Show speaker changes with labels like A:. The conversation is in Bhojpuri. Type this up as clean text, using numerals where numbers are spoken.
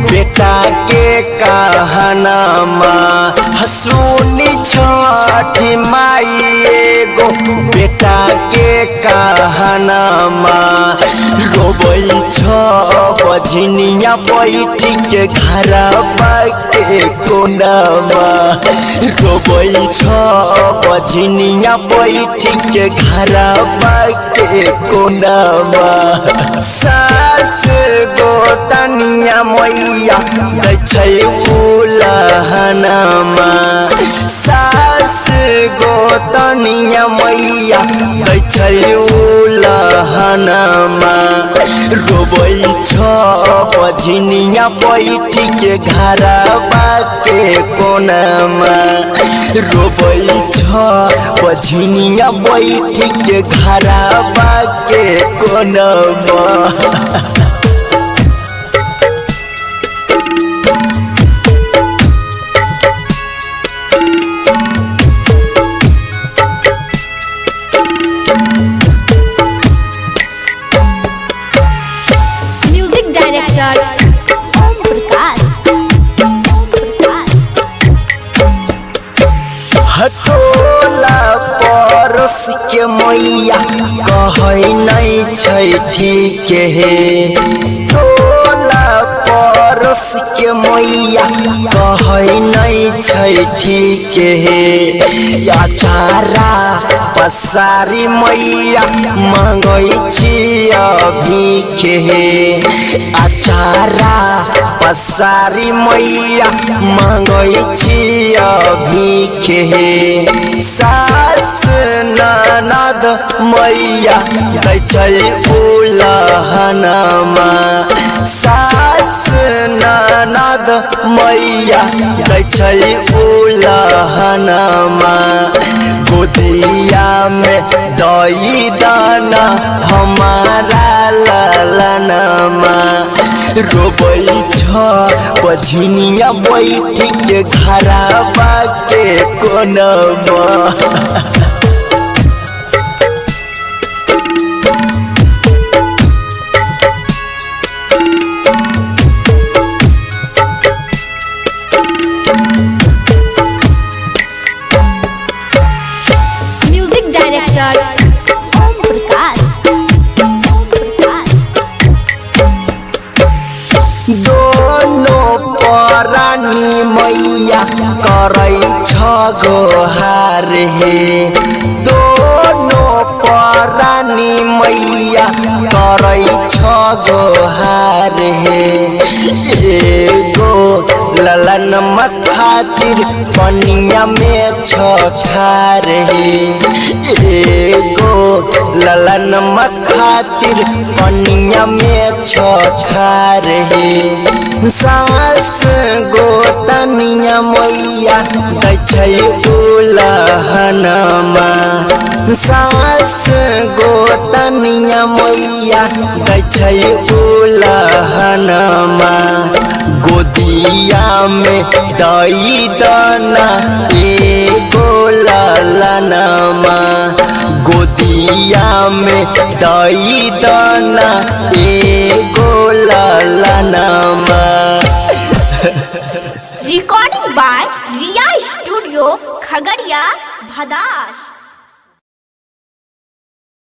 A: बेटा के कहनमा सुनी छठी माई एगो बेटा के कहनमा रोबै छ बझनिया बैठी के घरवा के कोनमा रोबै छ बझनिया बैठी के घरवा के कोनमा सास गोतनिया मैया दै छै उलहनमा सास गोतनिया मैया दै छै उलहनमा रोबै छ बझनिया बैठी के घरवा के कोनमा रोबै छ बझनिया बैठी के घरवा के कोनमा। हटोला परस के मैया कहै नै छै ठीक हे टोला परस के मैया कहै नै छै ठीक हे अचारा पसारी मैया मांगै छी भीख हे अचारा पसारी मैया मांगै छी भीख हे सास ननद मैया दै छै उलहनमा सास ननद मैया दै छै उलहनमा गोदिया में दई दाना हमारा ललनमा रोबै छ बझनिया बैठी के घरवा के कोनमा। दोनों परानी मैया करै छ गोहार हे दोनों परानी मैया करै छ गोहार हे एगो ललन खातिर पनिया में छछार हे एगो ललन खातिर पनिया में छछार हे सास गोतनिया मैया दै छै उलहनमा सास गोतनिया मैया दै छै उलहनमा गोदिया में दई दाना एगो ललनमा गोदिया में दई दाना एगो ललनमा।
B: Recording by Riya Studio, Khagaria, Bhadas.